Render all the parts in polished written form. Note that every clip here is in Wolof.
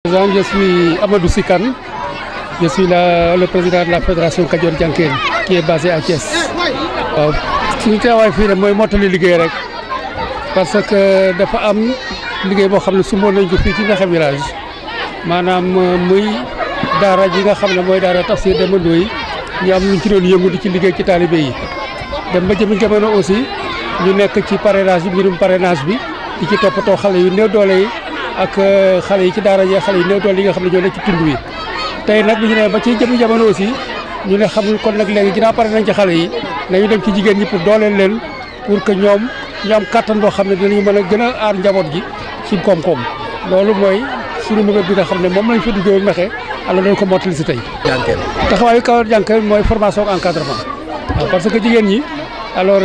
Je suis Amadou Sikane, je suis le président de la fédération Kadior Diankéne qui est basée à Thiès. suñu teewaay fii nag mooy mottali liggéey rek parce que dafa am liggéey boo xam ne sumboon nañ ko fii ci Mekhe village maanaam muy daara ji nga xam ne mooy daara Tafsir Demba Ndoye ñu am luñ ci doon yëngu di ci liggéey ci taalibe yi dem ba jëmi jamono aussi ñu nekk ci parrainage bi mbirum parrainage bi di ci toppatoo xale yu néew doole yi ak xale yi ci daara ji xale yu néew doole yi nga xam ne ñoo nekk ci tund wi tey nag bi ñu ne ba ci jëmi jamono aussi ñu ne xamul kon nag léegi ginnaaw pare nañ ci xale yi nañu dem ci jigéen ñi pour dooleel leen pour que ñoom ñu am kattan boo xam ne dinañu mën a gën a aar njaboot gi ci koom-koom loolu mooy suñu mëbët bi nga xam ne moom lañ fa duggee Mekhe alors dañ ko mottali si tey. taxawaayu Kadior Diankéne mooy formation ak encadrement waaw parce que jigéen ñi alors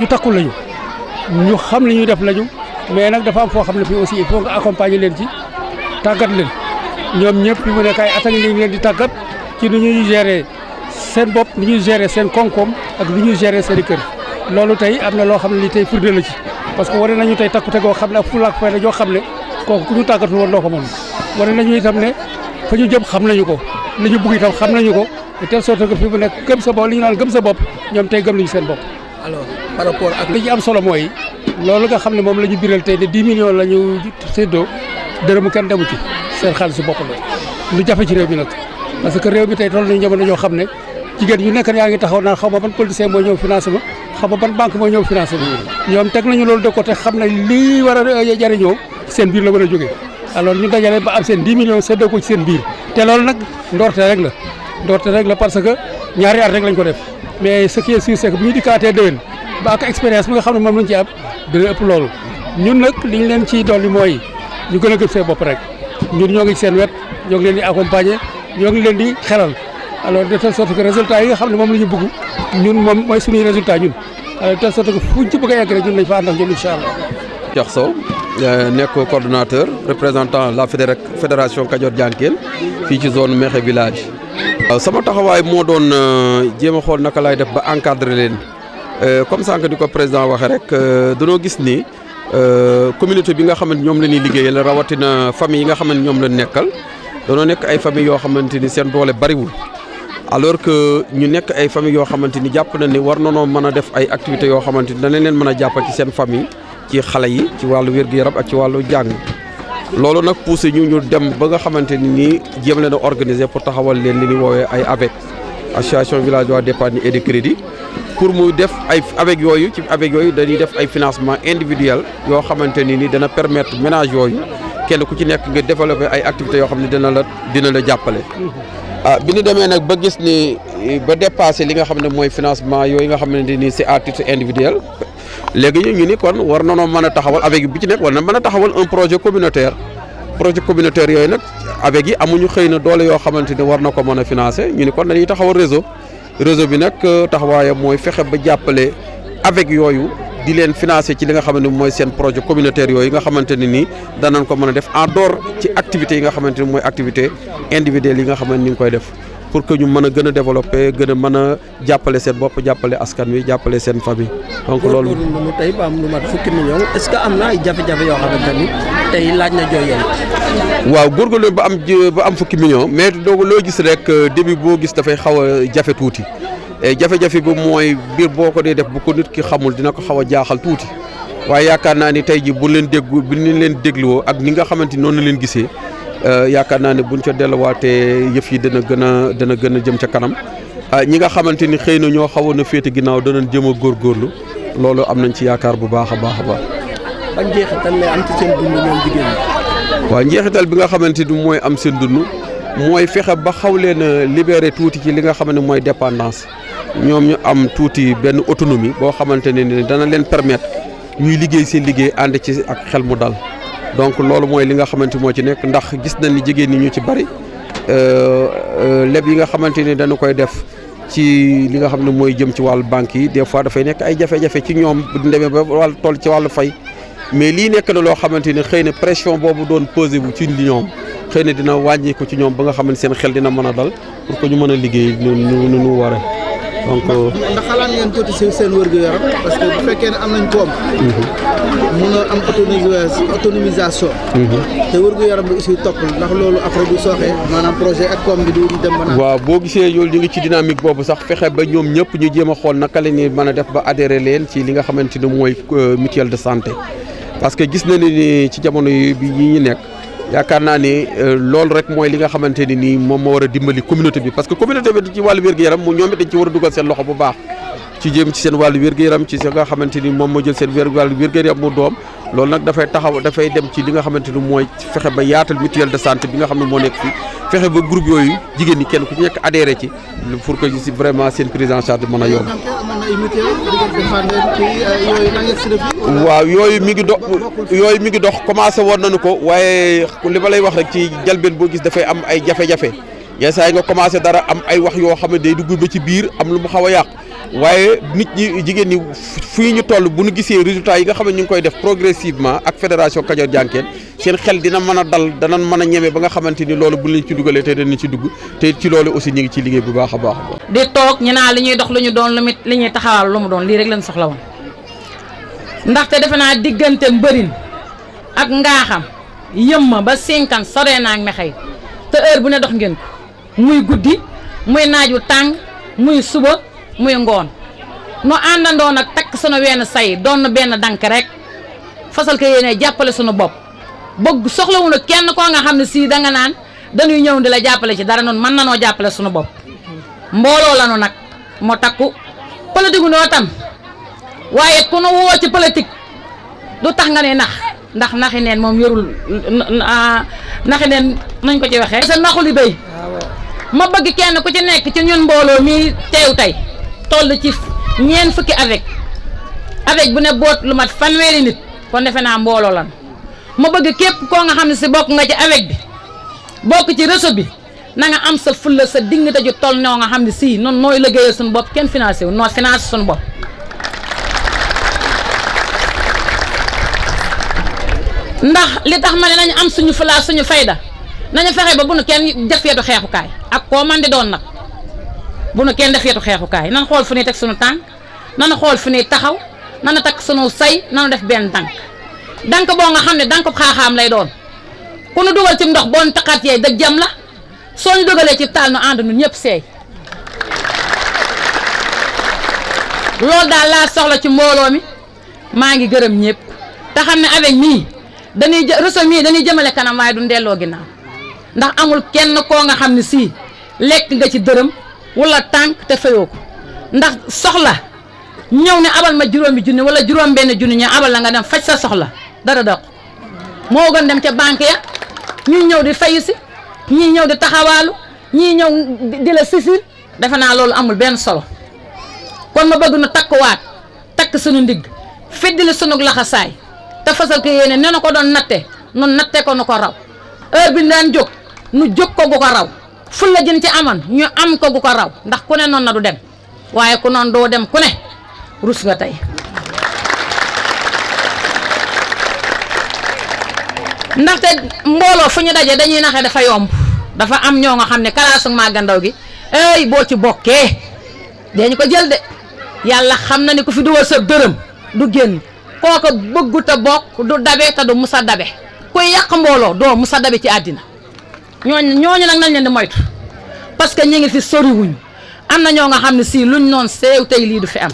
ñu takkul lañu ñu xam li ñuy def lañu mais nag dafa am foo xam ne fii aussi il faut nga accompagner leen ci tàggat leen ñoom ñëpp fi mu nekk ay at a ngi leen di tàggat ci nu ñuy gérer seen bopp nu ñuy gérer seen koom-koom ak nu ñuy gérer seen i kër loolu tey am na loo xam ne li tey firnde la ci parce que wane nañu tey takkute goo xam ne ak fulla ak fayda joo xam ne kooku ku ñu tàggatul woon doo ko mën wane nañu itam ne fa ñu jëm xam nañu ko li ñu bugg itam xam nañu ko de telle sorte que fi mu nekk gëm sa bopp li ñu naan gëm sa bopp ñoom tey gëm nañu seen bopp. alors par rapport ak li ci am solo mooy loolu nga xam ne moom la ñu biral tey de 10 millions la ñu séddoo dërëmu kenn demu ci seen xaalisu bopp la lu jafe ci réew mi nag parce que réew mi tey toll nañu jamono yoo xam ne jigéen yu nekk yaa ngi taxaw naan xaw ma ban politicien mooy ñëw financé ma xaw ma ban banque mooy ñëw financé ma ñoom teg nañu loolu de côté xam ne lii war a jariñoo seen biir la war a jógee alors ñu dajale ba am seen 10 millions séddoo ko ci seen biir te loolu nag ndoorte rek la parce que ñaari at rek lañ ko def mais ce qui est sûr c'est que bu ñu dikkaatee déwén ba ak expérience bi nga xam ne moom lañ ci am dina ëpp loolu ñun nag li ñu leen ciy dolli mooy ñu gën a gëm seen bopp rek ñun ñoo ngi ci seen wet ñoo ngi leen di accompagner ñoo ngi leen di xelal alors de telle sorte que résultat yi nga xam ne moom la ñu bëgg ñun moom mooy suñuy résultat ñun de telle sorte que fuñ ci bëgg a egg rek ñun lañ fa ànd ak ñoom incha allah. Cheikh Sow nekk coordonnateur représentant la fédération Kadior Diankéne fii ci zone Mekhe village. sama taxawaay moo doon jéem a xool naka laay def ba encadrer leen comme sànq di ko président waxee rek danoo gis ni communauté bi nga xam ne ñoom la ñuy liggéeyal rawatina famille yi nga xam ne ñoom la nekkal danoo nekk ay famille yoo xamante ni seen doole bariwul. alors que ñu nekk ay famille yoo xamante ni jàpp na ni war nanoo mën a def ay activités yoo xamante ni danañ leen mën a jàppal ci seen famille ci xale yi ci wàllu wér-gu-yaram ak ci wàllu jàng loolu nag poussé ñu dem ba nga xamante ni nii jéem leen a organiser pour taxawal leen li ñuy woowee ay AVEC association villageoise d'épargne et de crédit pour mu def ay AVEC yooyu dañuy def ay financement individuel yoo xamante ni ni dana permettre ménage yooyu kenn ku ci nekk nga développer ay activités yoo xam ne dina la jàppale. bi ñu demee nag ba gis ni ba dépassé li nga xam ne mooy financement yooyu nga xamante ni c'est à titre individuel léegi ñu ni kon war na noo mën a taxawal avec bi ci nekk war na mën a taxawal un projet communautaire yooyu nag avec yi amuñu xëy na doole yoo xamante ni war na ko mën a financer ñu ni kon dañuy taxawal réseau bi nag taxawaayam mooy fexe ba jàppale avec yooyu di leen financer ci li nga xamante ni mooy seen projet communautaire yooyu nga xamante ne nii danañ ko mën a def en dehors ci activités yi nga xamante ni mooy activité individuelle yi nga xamante ni ñu ngi koy def pour que ñu mën a gën a développer gën a mën a jàppale seen bopp jàppale askan wi jàppale seen famille. donc loolu góorgóorlu tey ba am lu mat fukki millions est-ce que am na ay jafe-jafe yoo xamante ni tey laaj na jooyal. waaw góorgóorlu ba am fukki millions mais donc loo gis rek début boo gis dafay xaw a jafe tuuti. jafe-jafe bi mooy biir boo ko dee def bu ko nit ki xamul dina ko xaw a jaaxal tuuti waaye yaakaar naa ni tey ji bu leen dégluwoo ak ni nga xamante ni noonu leen gisee yaakaar naa ne buñ ca delluwaatee yëf yi dana gën a jëm ca kanam ñi nga xamante ni xëy na ñoo xawoon a féete ginnaaw danañ jëm a góorgóorlu loolu am nañ ci yaakaar bu baax a baax a baax. ban njeexital lay am ci seen dund ñoom jigéen ñi. waaw njeexital bi nga xamante ni mooy am seen dund mooy fexe ba xaw leen a libéré tuuti ci li nga xam ne mooy dépendance. ñoom ñu am tuuti benn autonomie boo xamante ne ni dana leen permettre ñuy liggéey seen liggéey ànd ci ak xel mu dal donc loolu mooy li nga xamante moo ci nekk ndax gis nañ ni jigéen ñi ñu ci bari leb yi nga xamante ni dañu koy def ci li nga xam ne mooy jëm ci wàllu banque yi des fois dafay nekk ay jafe-jafe ci ñoom bu ñu demee ba wàllu toll ci wàllu fay mais lii nekk na loo xamante ni xëy na pression boobu doon posé bu ci ñoom xëy na dina wàññi ko ci ñoom ba nga xam ne seen xel dina mën a dal pour que ñu mën a liggéey nu waree. donc ndax xalaat ngeen tuuti si seen wér-gu-yaram parce que bu fekkee ne am nañ koom mun a am autonomisation te wér-gu-yaram bi aussi topp ndax loolu après du sooxee maanaam projet ak koom bi du dem ba naan waaw boo gisee yow ñu ngi ci dynamique boobu sax fexe ba ñoom ñëpp ñu jéem a xool naka la ñuy mën a def ba adhéré leen ci li nga xamante ni mooy mutuelle de santé parce que gis na ni ci jamono yi ñu nekk yaakaar naa ni loolu rek mooy li nga xamante ni nii moom moo war a dimbali communauté bi parce que communauté bi ci wàllu wér-gu-yaram mu ñoom it dañ ci war a dugal seen loxo bu baax ci jëm ci seen wàllu wér-gu-yaram ci nga xamante ni moom moo jël seen wàllu wér-gu-yaram mu doom loolu nag dafay taxaw dafay dem ci li nga xamante ni mooy fexe ba yaatal mutuelle de santé bi nga xam ne moo nekk fii fexe ba groupe yooyu jigéen ñi kenn ku ci nekk adhéré ci pour que si vraiment seen prise en charge mën a yomb. waaw yooyu mi ngi dox commencé woon nañu ko waaye li ma lay wax rek ci jalbeen boo gis dafay am ay jafe-jafe yenn saa yi nga commencé dara am ay wax yoo xam ne day dugg ba ci biir am lu mu xaw a yàq waaye nit ñi jigéen ñi fii ñu toll bu ñu gisee résultats yi nga xam ne ñu ngi koy def progressivement ak fédération Kajoor Jànkeen seen xel dina mën a dal danañ mën a ñeme ba nga xamante ni loolu bu leen ci dugalee te danañ ci dugg te ci loolu aussi ñu ngi ci liggéey bu baax a baax. di toog ñu naan li ñuy dox lu ñu doon li ñuy taxawal lu mu doon lii rek lañ soxla woon ndaxte defe naa diggante mbërin ak ngaaxam yëmma ba sinkan soree naa ak mexey te heure bu ne dox ngeen ko muy guddi muy naaj wu tàng muy suba muy ngoon nu àndandoo nag takk sunu wenn say doon benn dank rek fasal ko yéene jàppale sunu bopp bëgg soxlawu na kenn koo nga xam ne sii danga naan dañuy ñëw di la jàppale ci dara noonu mën na noo jàppale sunu bopp mbooloo la nu nag moo takku politique gu noo tam waaye ku nu woo ci politique du tax nga ne ndax naxi neen moom yorul naxi neen nañ ko ci waxee sa naxu li béy ma bëgg kenn ku ci nekk ci ñun mbooloo mi teew tey toll ci ñeent fukki avec bu ne boot lu mat fanweeri nit kon defe naa mbooloo lan ma bëgg képp koo nga xam ne si bokk nga ci avec bi bokk ci réseau bi na nga am sa fulla sa dignité ju toll noo nga xam ne si noonu nooy liggéeyal suñu bopp kenn financé wu noo financé suñu bopp ndax li tax ma ne nañu am suñu fulla suñu fayda nañu fexe ba bu nu kenn def yeetu xeexukaay ak koo man di doon nag bu nu kenn def yeetu xeexukaay nan xool fu ñuy teg suñu tànk nanu xool fu ñuy taxaw nanu takk suñu say nanu def benn dank boo nga xam ne dank xaaxaam lay doon ku nu dugal ci ndox boo nu taxaat yeey dëgg jam la soo ñu dugalee ci taal nu ànd nu ñëpp seey loolu daal laa soxla ci mbooloo mi maa ngi gërëm ñëpp te xam ne avec mii réseau mii dañuy jëmale kanam waaye du delloo ginnaaw ndax amul kenn koo nga xam ne sii lekk nga ci dërëm wala tànk te fayoo ko ndax soxla ñëw ne abal ma juróomi junni wala juróom benn junni ñu abal la nga dem faj sa soxla dara daq moo gën dem ca banque ya ñuy ñëw di fayu si ñii ñëw di taxawaalu ñii ñëw di la sisil defe naa loolu amul benn solo kon ma bëgg nu takkuwaat takk sunu ndigg feddili sunu laxasaay te fasal ko yéene ne na ko doon natte nun natte ko nu ko raw heure bi daan jóg nu jóg ko gu ko raw ful la jën ci amoon ñu am ko gu ko raw ndax ku ne noonu na du dem waaye ku noonu doo dem ku ne rus nga tey ndaxte mbooloo fu ñu daje dañuy naxe dafa yomb dafa am ñoo nga xam ne kalaasu màggandaw gi ey boo ci bokkee dañu ko jël de yàlla xam na ni ku fi dugal sa dërëm du génn kooku bëggut a bokk du dabe te du musa dabe kuy yàq mbooloo doo musa dabe ci àddina ñooñu nag nañ leen di moytu parce que ñi ngi fi soriwuñu am na ñoo nga xam ne si luñ noon seew tey lii du fi am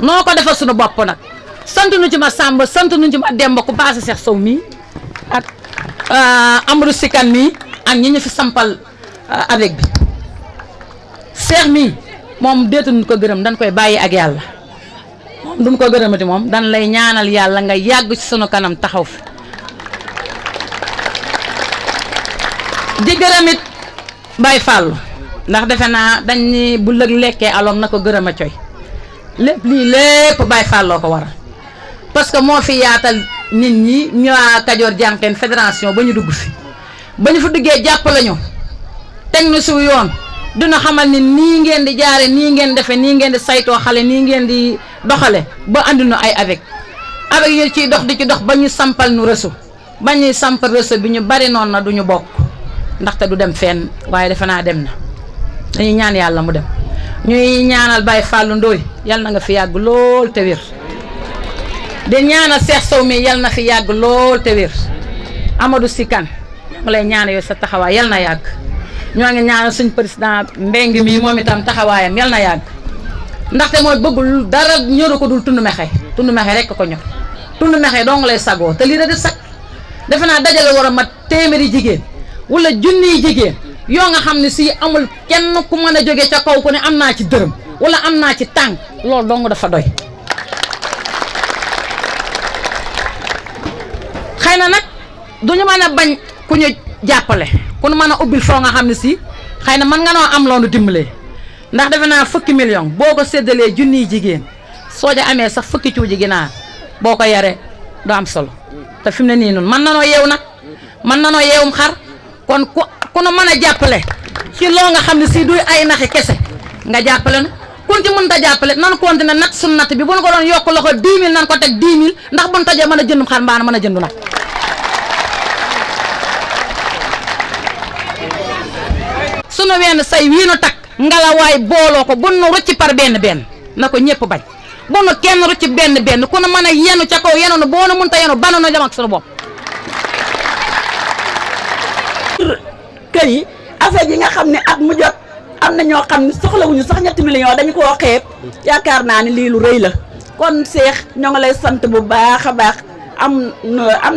noo ko defal suñu bopp nag sant nu ci ma Samba sant nu ci ma Demba ku baase Cheikh Sow mii ak Amadou Sikan mii ak ñi ñu fi sampal avec bi Cheikh mii moom déetuñu ko gërëm dañ koy bàyyi ak yàlla moom du mu ko gërëmati moom dañ lay ñaanal yàlla nga yàgg ci sunu kanam taxaw fi di gërëmit Baye Fallou ndax defe naa dañ ni bu lëg lekkee aloom na ko gërëm a coy lépp lii lépp Baye Falloo ko waral parce que moo fi yaatal nit ñi ñëwaa Kajoor Jànkeen fédération ba ñu dugg fi ba ñu fa duggee jàpp lañu teg na suw yoon dina xamal ni nii ngeen di jaare nii ngeen defe nii ngeen di saytoo xale nii ngeen di doxale ba andi nu ay avec ñu ciy dox di ci dox ba ñu sampal nu réseau ba ñuy sampal réseau bi ñu bari noonu na duñu bokk ndaxte du dem fenn waaye defe naa dem na dañuy ñaan yàlla mu dem ñuy ñaanal Baye Fallou Ndoye yal na nga fi yàgg lool te wér di ñaanal Cheikh Sow mi yal na fi yàgg lool te wér Amadou Sikane mu lay ñaanal yooyu sa taxawaay yal na yàgg ñoo ngi ñaanal suñ président Mbengue mi moom itam taxawaayam yal na yàgg ndaxte mooy bëggul dara ñoru ko dul tund mexe rekk ko ñor tund mexe dong lay sagoo te lii da di sag defe naa dajale war a mat téeméeri jigéen wala junniy jigéen yoo nga xam ne si amul kenn ku mën a jóge ca kaw ku ne am naa ci dërëm wala am naa ci tànk loolu dong dafa doy xëy na nag duñu mën a bañ ku ñu jàppale ku ñu mën a ubbil foo nga xam ne si xëy na mën nga noo am loonu dimbalee ndax defe naa fukki million boo ko séddalee junniy jigéen soo ja amee sax fukki cuuji ginaar boo ko yaree du am solo te fi mu ne nii noonu mën na noo yeew nag mën na noo yeewum xar kon ku nu mën a jàppale ci loo nga xam ne si duy ay naxi kese nga jàppale na kun ci mënut a jàppale nan continuer nat suñu natt bi bu nu ko doon yokk loxo 10 000 nan ko teg 10 000 ndax bu nu tojee mën a jëndum xar mbaa mën a jëndu nag sunu wenn say wii nu takk ngalawaay booloo ko bu nu rucc par benn na ko ñëpp bañ bu nu kenn rucc benn ku nu mën a yenu ca kaw yenu nu boo nu mënut a yenu banu nu dem ak sunu bopp kër yi affaire yi nga xam ne at mu jot am na ñoo xam ne soxlawuñu sax 3 millions dañu koo xeeb yaakaar naa ne lii lu rëy la kon Cheikh ñoo ngi lay sant bu baax a baax am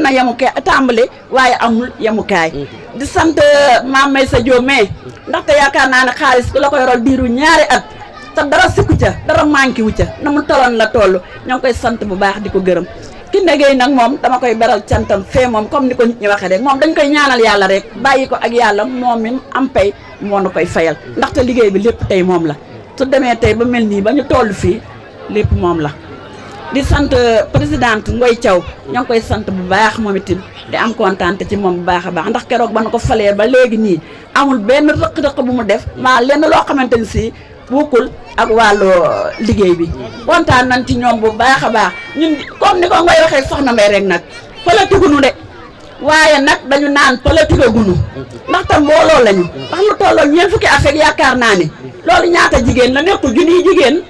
na yemukaay tàmbali waaye amul yemukaay di sant Mame Maysa Diop mais ndaxte yaakaar naa ne xaalis ku la koy rol diiru ñaari at te dara sikku ca dara manqué wu ca na mu toloon la toll ñoo ngi koy sant bu baax di ko gërëm ki ndegey nag moom dama koy beral cantam fee moom comme ni ko nit ñi waxee rek moom dañ koy ñaanal yàlla rek bàyyi ko ak yàlla moom mi am pay moo nu koy fayal ndaxte liggéey bi lépp tey moom la su demee tey ba mel nii ba ñu toll fii lépp moom la di sant présidente Ngoy Thiaw ñoo ngi koy sant bu baax moom itam di am kontaan ci moom bu baax a baax ndax keroog ba nu ko falee ba léegi nii amul benn rëq-rëq bu mu def maa lenn loo xamante ni si bokkul ak wàllu liggéey bi kontaan nañ ci ñoom bu baax a baax ñun comme ni ko Ngoy waxee soxna Mbay rek nag politique nu de waaye nag dañu naan politique gunu ndaxte mbooloo lañu ndax lu tolloo ñeent fukki affaire yaakaar naa ne loolu ñaata jigéen la nekkul junniy jigéen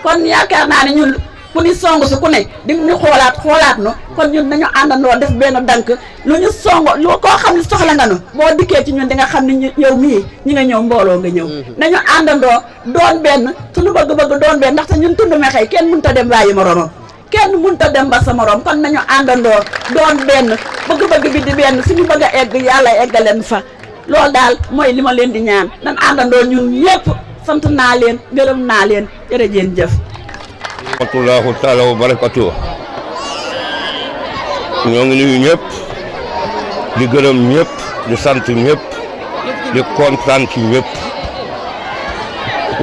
kon yaakaar naa ne ñun ku ni song si ku ne di ñu xoolaat nu kon ñun nañu àndandoo def benn dank lu ñu songo lu koo xam ne soxla nga nu boo dikkee ci ñun di nga xam ne yow mii ñi nga ñëw mbooloo nga ñëw nañu àndandoo doon benn suñu bëgg-bëgg doon benn ndaxte ñun tund mexey kenn mënut a dem bàyyi moromam kenn mënut a dem ba sa morom kon nañu àndandoo doon benn bëgg-bëgg bi di benn suñu bëgg a egg yàlla eggaleen fa loolu daal mooy li ma leen di ñaan nan àndandoo ñun ñëpp sant naa leen gërëm naa leen jërëjeen jëf rahmatullaahi taala wa barakatuh ñoo ngi nuyu ñëpp di gërëm ñëpp di sant ñëpp di kontaan ci ñëpp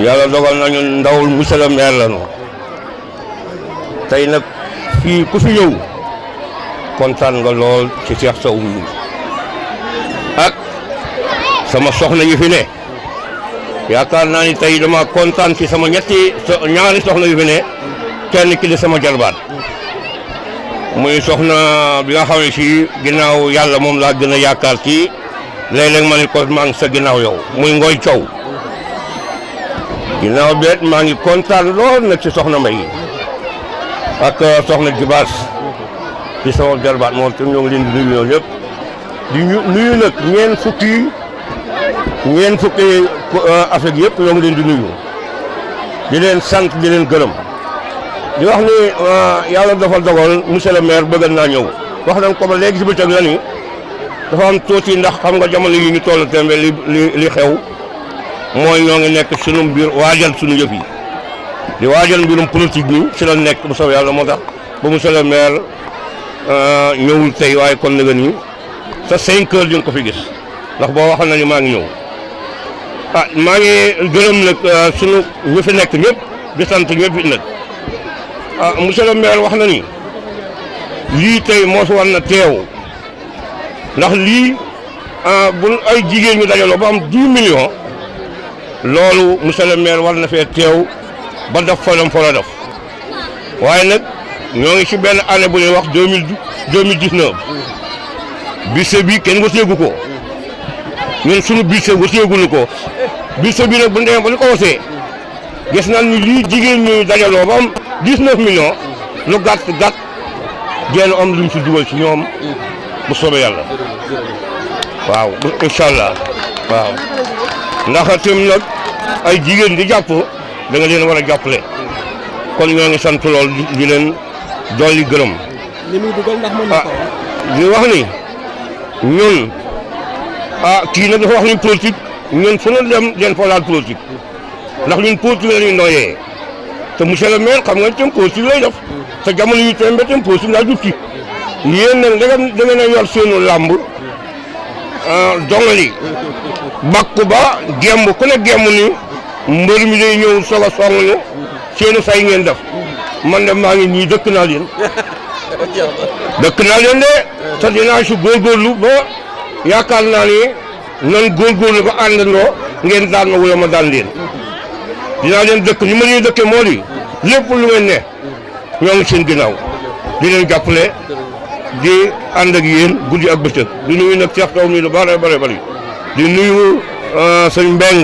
yàlla dogal nañu ndawul monsieur le maire la ñu tey nag fii ku fi ñëw kontaan nga lool ci Cheikh Sow mi ak sama soxna yi fi ne yaakaar naa ni tey dama kontaan ci sama ñaari soxna yu fi ne kenn ki di sama jarbaat muy soxna bi nga xam ne si ginnaaw yàlla moom laa gën a yaakaar ci léeg-léeg ma ne ko maa ngi sa ginnaaw yow muy Ngoy Thiaw ginnaaw beet maa ngi kontaan lool nag ci soxna Mbay ak soxna Jibaas ci sama jarbaat moom te ñoo ngi leen di nuyu ñëpp di nuyu nag ñeen fukki affaire yëpp ñoo ngi leen di nuyu di leen sant di leen gërëm di wax ni yàlla dafa dogal monsieur le maire bëgg naa ñëw wax nañ ko ba léegi si bëccëg la ni dafa am tuuti ndax xam nga jamono yi ñu toll tembe li xew mooy ñoo ngi nekk sunu mbir waajal sunu yëf yi di waajal mbirum politique bi si la nekk bu soobee yàlla moo tax ba monsieur le maire ñëwul tey waaye kon nga nii sa 5 heures di nga ko fi gis ndax boo waxal na ni maa ngi ñëw maa ngi gërëm nag sunu ñu fi nekk ñëpp di sant ñëpp it nag monsieur le maire wax na ni lii tey moo si war na teew ndax lii bu ay jigéen ñu dajaloo ba am 10 millions loolu monsieur le maire war na fee teew ba def fa lam fa la def waaye nag ñoo ngi ci benn année bu ñuy wax 2019 budget bi kenn waseegu ko ñun suñu budget waseeguñu ko budget bi nag bu ñu demee ba ñu ko wasee gis nañ ni lii jigéen ñi dajaloo ba am 19 millions lu gàtt jéem am luñ si dugal ci ñoom bu soobee yàlla waaw incha allah waaw ndax tim nag ay jigéen di jàpp da nga leen war a jàppale kon ñoo ngi sant lool di leen dolli gërëm. li muy dugal ndax mën na ko li wax ni ñun kii nag dafa wax ni politique ñun fu ñu dem den fa laal politique ndax ñun politique la ñuy nooyee te monsieur le maire xam nga tam politique lay def te jamono yi tembe tam politique laa jub ci yéen nag da ngeen a yor seenu làmb dongali bakku ba gemb ku ne gemb ni mbër mi day ñëw soog a song ñu seenu say ngeen def man de maa ngi nii dëkk naa leen de te dinaa si góorgóorlu ba yaakaar naa ni nan góorgóorlu ba àndandoo ngeen daan ma wala ma daan leen dinaa leen dëkk ni ma leen dëkkee moo di lépp lu ngeen ne ñoo ngi seen ginnaaw di leen jàppale di ànd ak yéen guddi ak bëccëg di nuyu nag Cheikh Taw mi lu bare di nuyu sëñ Mbeng